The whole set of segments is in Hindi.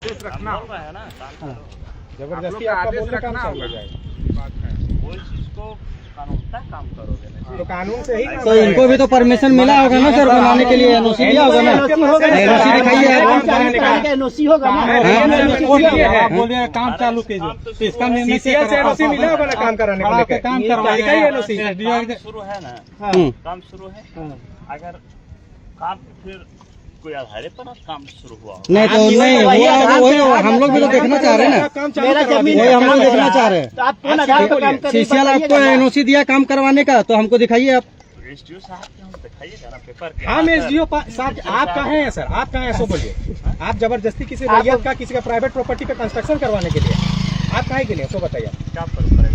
रखना है ना, जबरदस्ती आपका बोलना काम चल जाएगा। बात है कोई चीज को कानून तक काम करोगे ना, तो कानून से ही काम तो इनको भी तो परमिशन मिला होगा ना सर, बनाने के लिए एनओसी दिया होगा ना। एनओसी दिखाइए, एनओसी होगा ना। आप बोलिए काम चालू कीजिए, इसका सीसीएल से एनओसी मिला होगा ना काम कराने को लेकर, काम करवाएगा एनओसी शुरू है ना, काम शुरू है। अगर काम फिर कोई आधार पर काम शुरू हुआ नहीं तो नहीं वही हम लोग भी तो देखना चाह रहे हैं ना, मेरा जमीन वही हम लोग देखना चाह रहे हैं। तो आप कौन आधार पर काम कर रहे हैं? सीसीएल आपको एनओसी दिया काम करवाने का, तो हमको दिखाइए आप। एसडीओ साहब के हम दिखाइएगा ना पेपर के। हम एसडीओ साहब आप कहाँ हैं सर, आप कहाँ हैं सो बोलिए। आप जबरदस्ती किसी रैयत का किसी का प्राइवेट प्रॉपर्टी पे कंस्ट्रक्शन करवाने के लिए आप कहाँ के लिए सो बताइए। क्या करेगा?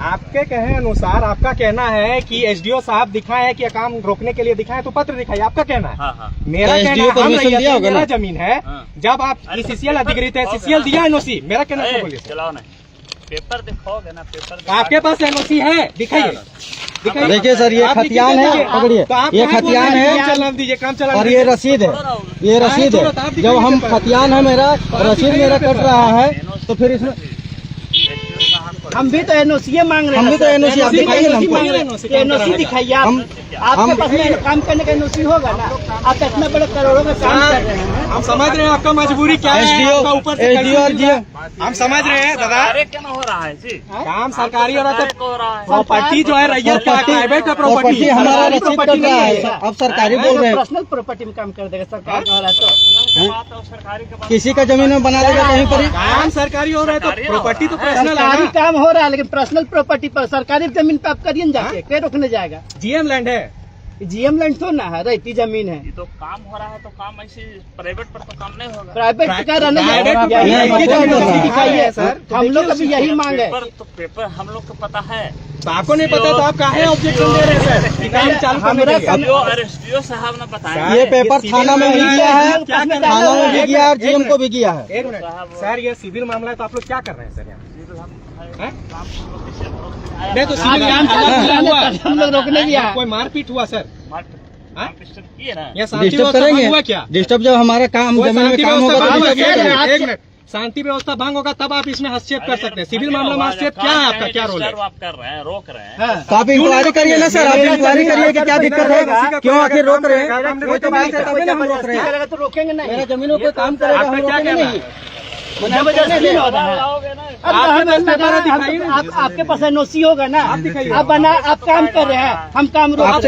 आपके कहे अनुसार आपका कहना है कि एसडीओ साहब दिखाए हैं कि काम रोकने के लिए दिखाए तो पत्र दिखाइए, आपका कहना है। हाँ। मेरा तो कहना SDO है परमिशन दिया होगा मेरा ना? जमीन है, जब आप सीसीएल अधिकृत है, सीसीएल दिया एनओसी, मेरा कहना है बोलिए। चलाओ ना, पेपर दिखाओगे ना, पेपर आपके पास एनओसी है, दिखाइए। देखिए सर, ये खतियान है, पकड़िए, ये खतियान है चला दीजिए, काम चला और ये रसीद है, ये रसीद है। जब हम खतियान है मेरा, रसीद मेरा कट रहा है, तो फिर इसमें हम भी तो एनओसी मांग रहे हैं। हम भी तो एनओसी आप दिखाइए ना हमको। एनओसी दिखाइए आप। आपके पास में काम करने का एनओसी होगा ना। आप इतना बड़े करोड़ों में काम कर रहे हैं। हम समझ रहे हैं आपका मजबूरी क्या है, आपका ऊपर से एसडीओ और जीओ हम समझ रहे हैं दादा। क्या हो रहा है जी? काम सरकारी हो रहा है हो रहा है। प्रॉपर्टी जो है रैयत का प्राइवेट का प्रॉपर्टी हमारा रसीद कट रहा है, अब सरकारी बोल रहे हैं। पर्सनल प्रॉपर्टी में काम कर देगा सरकार का हो रहा है तो। सरकारी के किसी का जमीन में बना देगा कहीं पर ही। काम सरकारी हो रहा है तो प्रॉपर्टी तो पर्सनल है सरकारी ना। काम हो रहा है, लेकिन पर्सनल प्रॉपर्टी पर सरकारी जमीन पे आप करिए ना जाके, क्या रोकने जाएगा? जीएम लैंड है, जीएम लैंड तो ना है, रहती जमीन है। ये तो काम हो रहा है, तो काम ऐसे प्राइवेट पर तो काम नहीं होगा। प्राइवेट का रहने दिखाइए सर, हम लोग का भी यही मांग है। पेपर हम लोग को पता है, तो आपको नहीं पता तो आप काहे ऑब्जेक्शन दे रहे हैं सर? काम चालू करने के लिए। एसडीओ साहब ने बताया। ये पेपर थाना में भी गया है, थाना में भी गया है और जीएम को भी गया है। एक मिनट सर, ये सिविल मामला है तो आप लोग क्या कर रहे हैं सर यहाँ? नहीं तो सिविल काम हम लोग रोकने भी आए। कोई मारपीट हुआ सर? किए ना, या शांति डिस्टर्ब व्यवस्था भंग हुआ करेंगे क्या? डिस्टर्ब जब हमारा काम कोई जमीन में शांति काम व्यवस्था होगा भंग तो हुआ डिस्टर्ब क्या? करेंगे। एक मिनट, शांति व्यवस्था भंग होगा तब आप इसमें हस्तक्षेप कर सकते हैं। सिविल मामला में हस्तक्षेप क्या है आपका, क्या रोल है? आप कर रहे हैं, रोक रहे हैं। तो आप इंक्वायरी करिए ना सर, आप इंक्वायरी करिए कि क्या दिक्कत है, क्यों आखिर रोक रहे हैं। कोई तो बात है तभी ना हम रोक रहे हैं। तो रोकेंगे नहीं। मेरा जमीनों पे काम करेगा, हम रोकेंगे नहीं। जबरदस्ती नहीं होता है। आपके पास एनओसी होगा ना, आप बना, आप काम कर रहे हैं, हम काम आप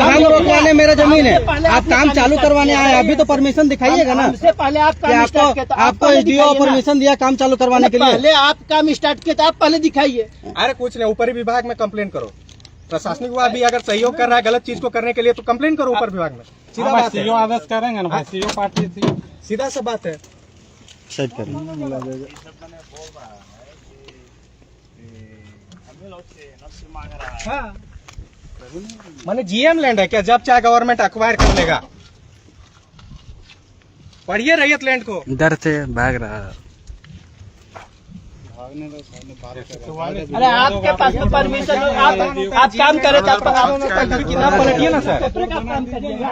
हम रोकवाने मेरा जमीन है, आप काम चालू करवाने आए, अभी तो परमिशन दिखाइएगा ना। हमसे पहले आप काम स्टार्ट किया, तो आपको एसडीओ परमिशन दिया काम चालू करवाने के लिए। पहले आप काम स्टार्ट किया तो आप पहले दिखाइए। अरे कुछ नहीं, ऊपरी विभाग में कंप्लेन करो। प्रशासनिक विभाग भी अगर सहयोग कर रहा है गलत चीज को करने के लिए तो कंप्लेन करो ऊपर विभाग में। सीधा बात है, आदेश करेंगे ना भाई, सीओ पार्टी सीधा सा बात है। सच करें हाँ, माने जीएम लैंड है क्या? जब चाहे गवर्नमेंट एक्वायर कर लेगा। पढ़िए रैयत लैंड को। डर से भाग रहा है। अरे आपके पास में परमिशन हो, आप काम करे तो किताब पलटिए ना सर, काम करिएगा।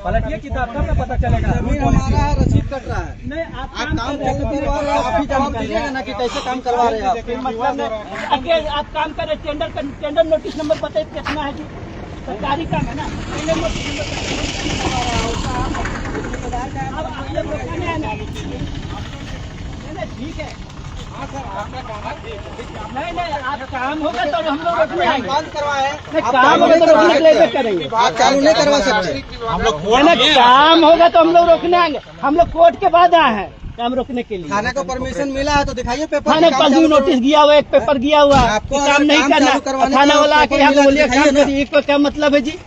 पलटिए किताब तब ना पता चलेगा। हमारा रसीद कट रहा है। नहीं, आप आप काम चालू करवा रहे हो, आप ही जवाब दीजिएगा ना कि कैसे काम करवा रहे हैं आप। मतलब आगे आप काम करे, टेंडर नोटिस नंबर बताइए कितना है जी? सरकारी काम है ना, टेंडर नोटिस नंबर ठीक है। नहीं, आप काम होगा तो हम लोग रोकने आएंगे। काम होगा तो रोकने करेंगे। आप चालू नहीं करवा सकते। हम लोग काम होगा तो हम लोग रोकने आएंगे। हम लोग कोर्ट के बाद आए हैं काम रोकने के लिए। थाने को परमिशन मिला है तो दिखाइए पेपर। थाने पर भी नोटिस गया हुआ, एक पेपर गया हुआ है आपको काम नहीं काम चालू करना। करवाने थाना का वाला आके पेपर यहाँ मिला, बोलिए दिखाइए काम ना। करिए, इसका क्या मतलब है जी?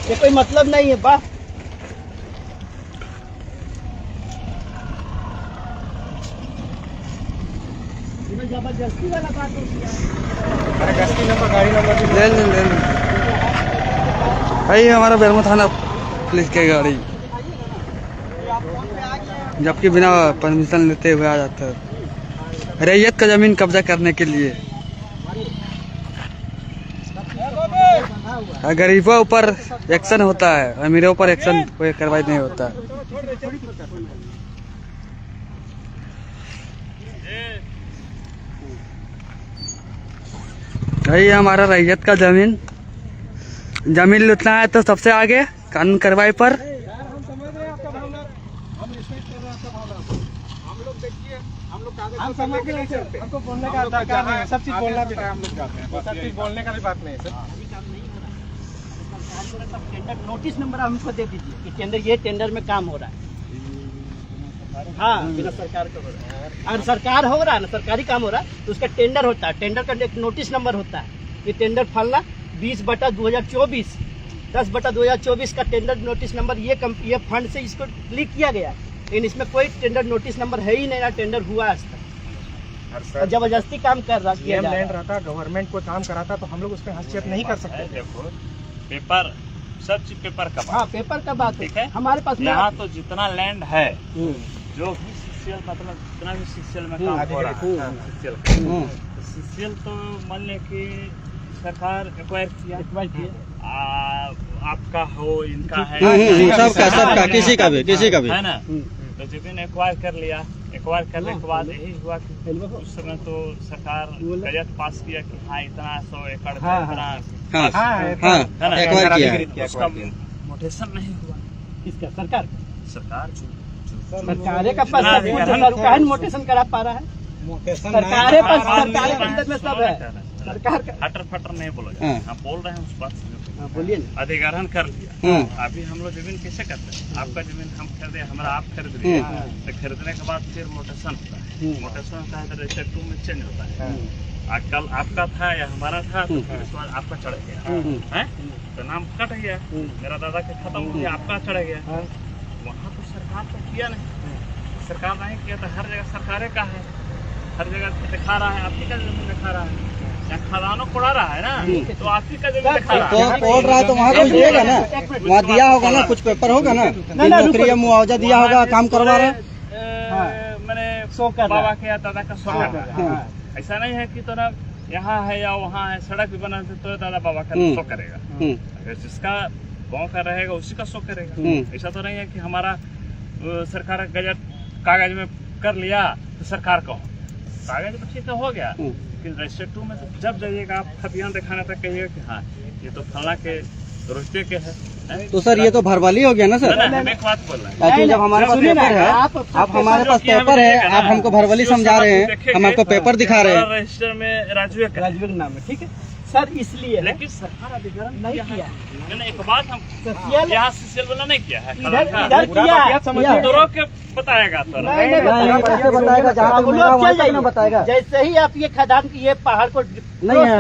ये कोई मतलब नहीं है बा। जबरदस्ती वाला बात होती है। अरे गश्ती नंबर, गाड़ी नंबर भी ले लें भाई, हमारा बेरमो थाना पुलिस की गाड़ी, जबकि बिना परमिशन लेते हुए आ जाता है रैयत का जमीन कब्जा करने के लिए। गरीबों ऊपर एक्शन होता है, अमीरों पर एक्शन कोई कार्रवाई नहीं होता। भाई हमारा रैयत का जमीन लुटना है तो सबसे आगे कानून कार्रवाई पर। हम समझ रहे हैं आपका भावना, हम रिस्पेक्ट कर रहे हैं आपका भावना। हम लोग देखिए, हम लोग कागज पत्र लेके नहीं चलते, हमको बोलने का अधिकार नहीं है, सब चीज बोलना भी है, हम लोग जाते हैं, सब चीज बोलने का भी बात नहीं है सर। टेंडर नोटिस नंबर हमको दे दीजिए कि टेंडर, ये टेंडर में काम हो रहा है। हाँ, बिना सरकार का हो रहा है। अगर सरकार हो रहा है ना, सरकारी काम हो रहा है तो उसका टेंडर होता है, टेंडर का एक नोटिस नंबर होता है। ये टेंडर फलना 20/2024 10/2024 का टेंडर नोटिस नंबर, ये फंड से इसको क्लिक किया गया, लेकिन इसमें कोई टेंडर नोटिस नंबर है ही नहीं, ना टेंडर हुआ आज तक। और जबरदस्ती काम कर रहा है, लैंड रहता, गवर्नमेंट को काम कराता तो हम लोग उस पर हस्तक्षेप नहीं कर सकते। देखो पेपर, सब चीज पेपर का बात। हाँ, पेपर का बात ठीक है। हमारे पास में यहाँ तो जितना लैंड है, जो भी सीसीएल, मतलब जितना भी सीसीएल में काम हो रहा है, सीसीएल तो मान ले कि सरकार एक्वायर किया, आपका हो, इनका है, सबका किसी का भी है ना। तो जमीन एक्वायर कर लिया, एक्वायर करने के बाद यही हुआ कि उस समय तो सरकार बजट पास किया कि हाँ इतना 100 एकड़ इतना एक्वायर किया, उसका मोटेशन नहीं हुआ। इसका सरकार सरकार का पैसा मोटेशन करा पा रहा है, सरकार के अंदर में सब है। सरकार का हटर फटर नहीं बोलो, हम बोल रहे हैं उस बात से। बोलिए, अधिग्रहण कर लिया, अभी हम लोग जमीन कैसे करते हैं? आपका जमीन हम खरीदे, हमारा आप खरीद लिए, तो खरीदने के बाद फिर मोटेशन होता है, मोटेशन होता है तो रजिस्टर 2 में चेंज होता है। आजकल आपका था या हमारा था, तो फिर उसके बाद आपका चढ़ गया है, तो नाम कट गया, मेरा दादा के खत्म हो गया, आपका चढ़ गया। वहाँ तो सरकार तो किया नहीं, सरकार नहीं किया तो हर जगह सरकारें का है, हर जगह दिखा रहा है, आप ही का जमीन दिखा रहा है, खदानों कोड़ा रहा है ना, तो आप ही का जमीन दिखा रहा है। तो कोड़ रहा है तो वहाँ कुछ दिएगा ना, वहाँ दिया होगा ना, कुछ पेपर होगा ना, नौकरी या मुआवजा दिया होगा, काम करवा रहा है, मैंने बाबा के या दादा का शो कर रहा है। ऐसा नहीं है कि तो यहाँ है या वहाँ है, सड़क भी बना तो दादा बाबा का शो करेगा, अगर जिसका गाँव का रहेगा उसी का शो करेगा। ऐसा तो नहीं है कि हमारा सरकार गजट कागज में कर लिया तो सरकार का कागज में ठीक हो गया, लेकिन रजिस्टर 2 में तो जब जाइएगा आप खतियान दिखाने तक कहिएगा कि हाँ ये तो फला के रुपये के है। तो सर ये तो भरवाली हो गया ना सर। हम एक बात बोल रहे हैं, जब हमारे पास पेपर है, आप हमारे पास पेपर है, आप हमको भरवाली समझा रहे हैं, हम आपको पेपर दिखा रहे हैं। रजिस्टर में राजू का नाम है, ठीक है सर, इसलिए लेकिन सरकार अधिग्रहण नहीं किया। मैंने एक बात हम यहाँ सीसीएल वाला नहीं किया है, इधर किया तो रोक के बताएगा सर, कैसे बताएगा, जहाँ बताएगा। जैसे ही आप ये खदान की ये पहाड़ को नहीं है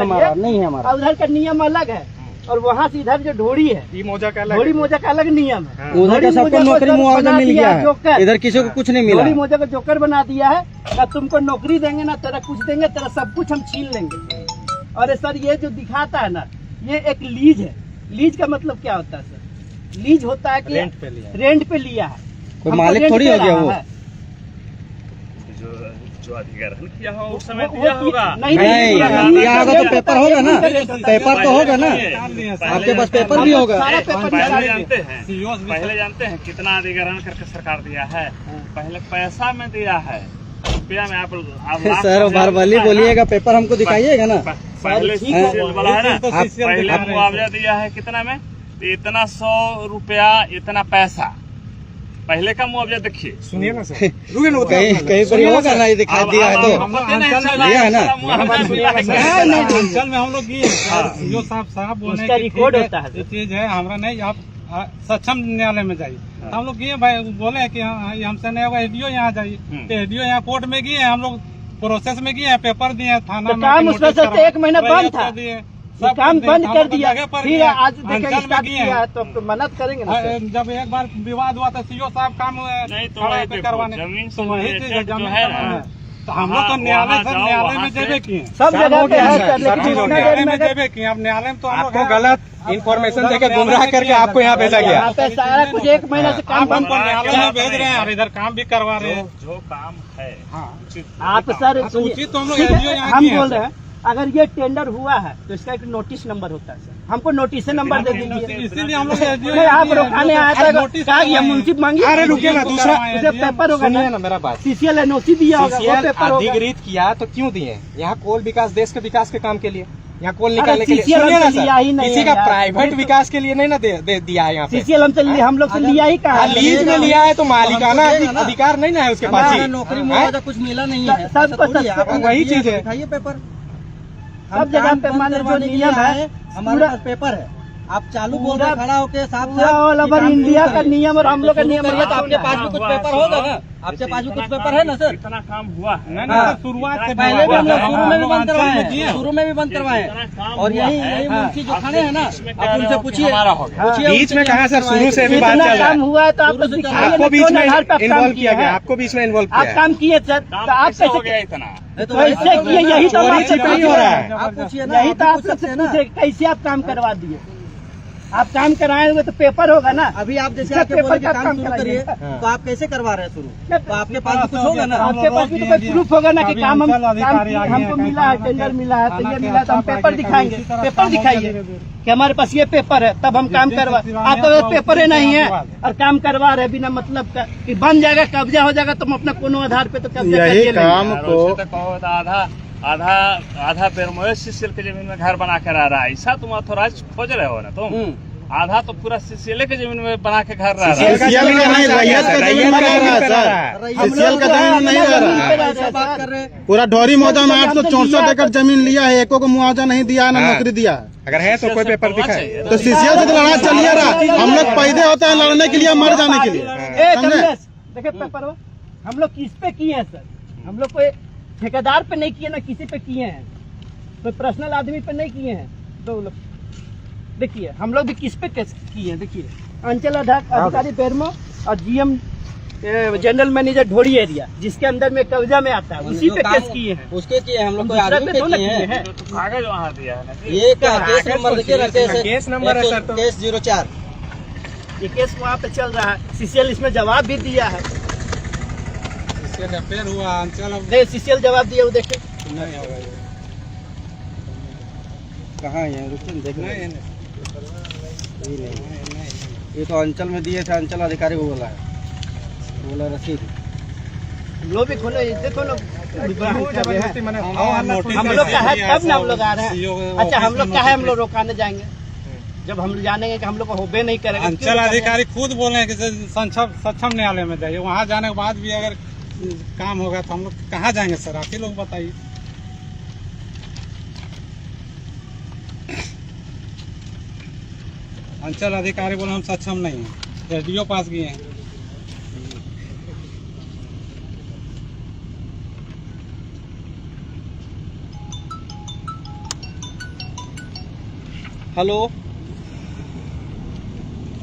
हमारा, उधर का नियम अलग है, और वहाँ से इधर जो ढोड़ी है, ढोड़ी मोजा का अलग नियम है। उधर का सबको नौकरी मुआवजा मिल गया है, इधर किसी को कुछ नहीं मिला। ढोड़ी मोजा का जोकर बना दिया है, ना तुमको नौकरी देंगे ना तेरा कुछ देंगे, तेरा सब कुछ हम छीन लेंगे। और सर ये जो दिखाता है ना, ये एक लीज है। लीज का मतलब क्या होता है सर? लीज होता है कि रेंट पे लिया है, कोई मालिक थोड़ी हो गया वो। जो अधिग्रहण किया हो उस समय दिया होगा, नहीं दिया होगा तो पेपर होगा ना, पेपर तो होगा ना, आपके पास पेपर भी होगा। पहले जानते हैं कितना अधिग्रहण करके सरकार दिया है, पहले पैसा में दिया है, रुपया में आप सर भरवाली बोलिएगा, पेपर हमको दिखाइएगा ना। पहले सीसीएल वाला है ना, पहले मुआवजा दिया है कितना में, इतना 100 रुपया इतना पैसा, पहले का मुआवजा देखिए। सुनिए ना सर, कहीं पर होगा ना, ये दिखा दिया है तो दिया है ना। अंचल में हम लोग ये जो साहब बोलने का रिकॉर्ड होता है, जो चीज है हमारा नहीं, आप सक्षम न्यायालय में जाइए। हम लोग ये भाई बोले कि हमसे नहीं होगा, एडीओ यहाँ जाइए, तो एडीओ यहाँ कोर्ट में गए, हम लोग प्रोसेस में गए, पेपर दिए, थाना में काम उसमें से 1 महीना बंद था, काम बंद कर दिया, फिर आज देखिए स्टार्ट किया, तो मदद करेंगे ना। जब एक बार विवाद हुआ तो सीओ साहब काम करवाने, तो वही चीज है, तो हम लोग तो न्यायालय में जेबे किए, सब जगह पे है, न्यायालय में जेबे किए। अब न्यायालय में तो आपको गलत इन्फॉर्मेशन देके गुमराह करके आपको यहाँ भेजा गया। सारा कुछ 1 महीना से काम बंद कर न्यायालय में भेज रहे हैं और इधर काम भी करवा रहे हैं। जो काम है आप सर सुनिए, हम बोल रहे हैं अगर ये टेंडर हुआ है तो इसका एक नोटिस नंबर होता है सर, हमको नोटिस नंबर दे दीजिए। इसीलिए हम लोग नहीं, आप रोकाने आया था, कहा कि हम मुंसिफ मांगिए। अरे रुकिए ना, दूसरा उसे पेपर होगा सुनिए ना मेरा बात। सीसीएल एनओसी दिया होगा, वो CCL पेपर होगा। अधिकृत किया तो क्यों दिए? यहाँ कोल विकास देश के विकास के काम के लिए, यहाँ कोल अरे निकालने के लिए। CCL सुनिए ना हमसे लिया ही सर, नहीं किसी है का यार। प्राइवेट विकास के लिए नहीं ना दिया है यहाँ पे। सीसीएल हम लोग से लिया ही कहा। लीज में लिया है तो मालिकाना अधिकार नहीं ना है उसके पास ही। नौकरी मुआवजा कुछ मिला नहीं है, सबको वही चीज है। दिखाइए पेपर। सब जगह पे मान जो नियम है, हमारे पास पेपर है। आप चालू बोल रहे खड़ा होके साफ पूरा ऑल ओवर इंडिया का नियम और हम लोग का नियम है। तो आपके पास भी कुछ पेपर होगा ना? आपके पास भी कुछ पेपर है ना सर? इतना काम हुआ है। नहीं, नहीं, शुरुआत से पहले भी हम लोग शुरू में भी बंद करवाए किए हैं, हैं। शुरू में भी बंद करवाए इतना हैं। काम और हुआ यही है। यही मुंशी जो खड़े हैं ना, आप उनसे पूछिए, हमारा हो गया। पूछिए बीच में उनसे कहा सर, शुरू से भी बात इतना चल रहा काम है। हुआ है तो आपको शुरू से दिखाइए आपको ना, बीच कौन में आधार पे आप काम इन्वॉल्व किए किया गया, हैं? आपको बीच में इन्वॉल्व आप किया है। काम किए सर, तो आप कैसे हो कैसे गया इतना? कैसे किए? यही तो चोरी बात छिपी है। हो रहा है। आप पूछिए ना, यही आप तो भी आप पूछ सकते सबसे हैं ना। पूछे कैसे आप काम करवा दिए? आप काम कराए हुए तो पेपर होगा ना। अभी आप जैसे सब आके बोले कि पेपर का काम काम शुरू कराइए। करिए, तो आप कैसे करवा रहे हैं शुरू? तो आपके पास भी कुछ होगा ना? आपके पास भी तो कोई प्रूफ होगा ना कि काम हमको मिला है, टेंडर मिला है, तो ये मिला है, तो हम पेपर दिखाएंगे। पेपर दिखाइए कि हमारे पास ये पेपर है, तब हम काम करवा। आप तो पेपर ही नहीं है और काम करवा रहे बिना मतलब का कि बन जाएगा, कब्जा हो जाएगा, तुम अपना कोनो आधार पे तो कब्जा यही करिए नहीं। काम को आधा पेरमोए सीसीएल के जमीन में घर बना कर आ रहा है, ऐसा तुम ऑथोराइज खोज रहे हो ना तुम? आधा तो पूरा सीसीएल के जमीन में बना के घर रह रहा है। सीसीएल का नहीं, रैयत का जमीन में रह रहा है सर। सीसीएल का जमीन नहीं रह रहा है। बात कर रहे हैं। पूरा ढोरी मौजा में 864 एकड़ जमीन लिया है, एको को मुआवजा नहीं दिया है, ना नौकरी दिया है। अगर है तो कोई पेपर दिखाए। तो सीसीएल से तो लड़ा चलिए रहा। हम लोग पैदे होते हैं लड़ने के लिए, मर जाने के लिए। ए, कमलेश, देखिए पेपर वो हम लोग किस पे किए हैं सर? हम लोग कोई ठेकेदार पे नहीं किए ना, किसी पे किए हैं, कोई पर्सनल आदमी पे नहीं किए हैं। दो लोग देखिए, हम लोग भी किस पे केस किए हैं। देखिए, अंचल अधिकारी बेरमो और जीएम जनरल मैनेजर ढोरी एरिया, जिसके अंदर में कब्जा में आता है, उसी पे केस किए हैं। उसके किए हम लोग कोई दूसरे आदमी पे पे थोड़ा किए हैं। तो कागज वहाँ दिया है ना कि ये क्या केस नंबर देखिए ना, केस नंबर है सर, तो केस 04। ये केस वहाँ पे चल रहा है। सीसीएल इसमें जवाब भी दिया है। फिर हुआ अंचल सीसीएल जवाब दिया, वो देखे नहीं होगा ये। कहाँ है? रुकिए देख नहीं, रहे नहीं, ये तो अंचल में दिए थे, अंचल अधिकारी को बोला है, बोला रसीद। हम लोग भी खोलो, देखो लोग जबरदस्ती मैंने हम लोग का है तब ना हम लोग आ रहे हैं। अच्छा, हम लोग का है, हम लोग रोकाने जाएंगे जब हम जानेंगे कि हम लोग को होबे नहीं करेगा। अंचल अधिकारी खुद बोले हैं कि सक्षम न्यायालय में जाइए। वहाँ जाने के बाद भी अगर काम होगा तो हम लोग कहाँ जाएंगे सर? आप ही लोग बताइए। अंचल अधिकारी बोले हम सक्षम नहीं हैं, एसडीओ पास गए हैं। हेलो,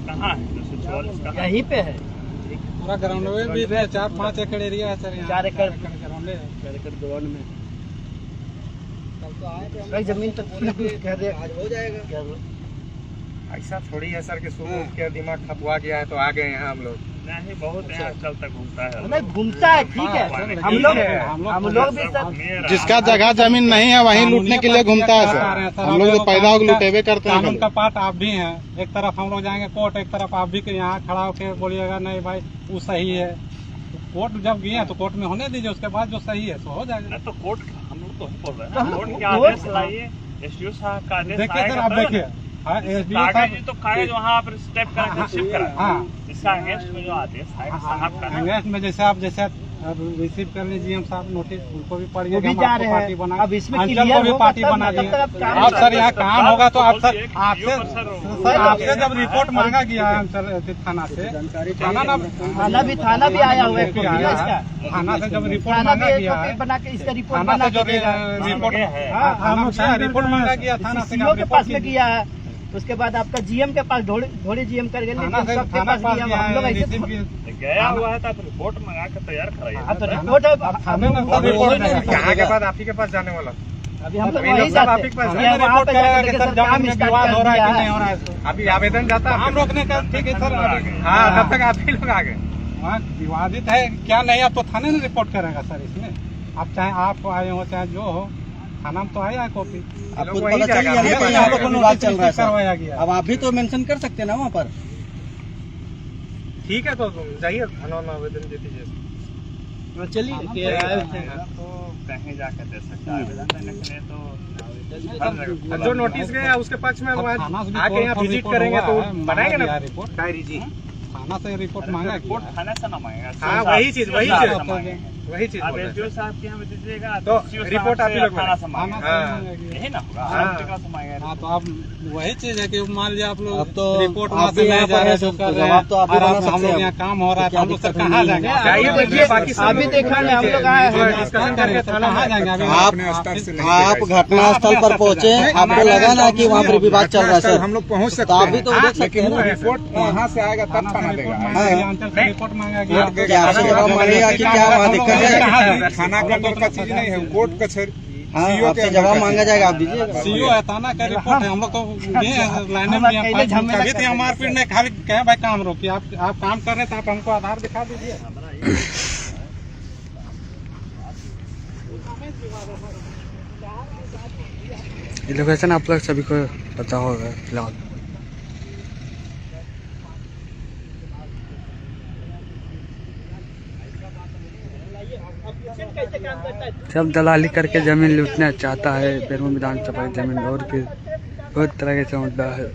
कहाँ है 244 कहाँ? यहीं पे है। पूरा ग्राउंड में भी 4-5 एकड़ एरिया है सर। 4 एकड़ ग्राउंड है। ग्राउंड में भाई जमीन तो कह दे आज हो जाएगा। ऐसा थोड़ी है सर कि सुबह उठ के दिमाग खपवा गया है तो आ गए यहाँ हम लोग। नहीं, बहुत यहाँ चल तक घूमता है। नहीं घूमता है, ठीक है। हम लोग भी सब मेरा जिसका जगह जमीन नहीं है वहीं लूटने के लिए घूमता है सर। हम लोग तो पैदा होकर लुटेवे करते हैं। कानून का पार्ट आप भी हैं। एक तरफ हम लोग जाएंगे कोर्ट, एक तरफ आप भी यहाँ खड़ा होकर बोलिएगा नहीं भाई वो सही है। कोर्ट जब गए तो कोर्ट में होने दीजिए, उसके बाद जो सही है तो हो जाएगा। नहीं तो कोर्ट हम लोग तो ही बोल रहे तो हैं हम ना, कोर्ट के कोर्ट- आदेश लाइए, एसडीओ साहब का आदेश देखिए सर, आएगा आप तब ना। देखिए एसडीओ कागज साहब तो कागज वहाँ पर स्टेप करा शिफ्ट करा। हाँ। इसका अगेंस्ट में जो आदेश आएगा साहब का ना, कांग्रेस में जैसे आप रिसीव कर लीजिए हम साहब नोटिस, उनको भी पढ़िए वो कि भी हम जा आपको रहे पार्टी हैं। बना, अब इसमें अंचल क्लियर को भी होगा पार्टी तब बना ना, दिए। तब तक आप काम अब सर यहाँ काम होगा तो आपसे सर, आपसे जब रिपोर्ट मांगा गया है अंचल थाना से, थाना भी आया हुआ है भी आया है। इसका। थाना से जब रिपोर्ट थाना मांगा भी गया है, बना के इसका रिपोर्ट थाना बना से जो के देगा। रिपोर्ट हाँ, हम लोग से रिपोर्ट मांगा गया थाना से, सीओ के पास में रिपोर्ट किया है। उसके बाद आपका जीएम के पास ढोड़ी जीएम कर गए, थाना से सबके थाना पास पास गया। गया हम लोग है, ऐसे रिसीव तो- किया। गया हुआ है तो आप रिपोर्ट मंगा कर तैयार हाँ, तो कराइए। रिपोर्ट थाने में सब रिपोर्ट देगा। यहाँ के बाद आप ही के पास जाने वाला। अभी हम लोग अभी वहीं लोग सब जाते आप ही के पास हैं। जाएंगे, वहाँ रिपोर्ट पे करेगा जाकर कि के सर सर जमीन काम में स्टार्ट विवाद कर हो रहा है दिया कि नहीं है। हो रहा है। अभी आवेदन जाता है काम आपके रोकने का ठीक है सर। हाँ, तब तक आप ही लोग आ गए। वहाँ विवादित है क्या नहीं, आप तो थाने में रिपोर्ट करेगा सर। इसमें आप चाहे आप आए हो चाहे जो हो, थाना में तो आया है कॉपी, आपको वहीं पता चल जाएगा। गया ना कि हम यहाँ लोग पर को विवाद नोटिस चल रहा है करवाया सर। गया। अब आप भी तो मेंशन कर सकते हैं ना वहाँ पर। ठीक है, तो तुम जाइए थाना में आवेदन दे दीजिए। चलिए तो कहीं जाकर दे सकता है आवेदन देने के लिए, तो हर जगह जो नोटिस गया उसके पक्ष में अब वहाँ थाना से भी आके यहाँ फॉर्म विजिट रिपोर्ट करेंगे हुआ तो है, बनाएंगे मांगा ना गया रिपोर्ट। डायरी जी। थाना से रिपोर्ट मांगा रिपोर्ट गया। थाने से ना मांगेगा, हाँ, वही चीज वही चीज आप बोल रहे एसडीओ हैं। साहब के यहाँ दीजिएगा तो CO साहब रिपोर्ट आप ही से लोग थाना से थाना मांगेगा, से हाँ। मांगा यही ना होगा, हाँ। आप जगह से मांगेगा। हाँ, तो आप वही चीज है कि मान लिया आप लोग अब तो रिपोर्ट आप वहाँ से भी नहीं यहाँ जा पर रहे हैं, जो तो कर रहे जवाब तो आप भी हैं, बना और हम सकते लोग हैं। यहाँ काम हो रहा है, तो क्या हम लोग सर दिक्कत कहाँ नहीं जाएंगे? है। जाइए देखिए, बाकी सब अभी देखा नहीं, हम लोग आए हैं। डिस्कशन करके थाना कहाँ में जाएंगे अभी? आप घटनास्थल पर पहुँचे, आपको लगा ना कि वहाँ पर विवाद चल रहा है सर, हम लोग पहुँच तो सकते आप भी हैं, तो देख सकते हैं ना। रिपोर्ट वहाँ से आएगा तब थाना देगा। रिपोर्ट मांगा गया। क्या आपसे जवाब मांगेगा कि क्या वहाँ दिक्कत है? थाना के अंदर का चीज नहीं है, कोर्ट कचहरी। हाँ, CO के आपसे अंदर जवाब का मांगा चीज। जाएगा, आप दीजिएगा। सीओ है, थाना का रिपोर्ट है, हम लोग तो ये लाइने में यहाँ पहले झमेला कभी थी हमारे पीठ ने खाली कहे भाई काम रोकिए, आप काम कर रहे थे, आप हमको आधार दिखा दीजिए। ये लोकेशन आप लोग सभी को पता होगा फिलहाल। कैसे काम करता है? जब दलाली करके जमीन लूटना चाहता है बेरमो विधानसभा की जमीन, और फिर बहुत तरह के मुद्दा है,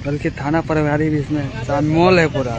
बल्कि थाना प्रभारी भी इसमें शामिल है पूरा।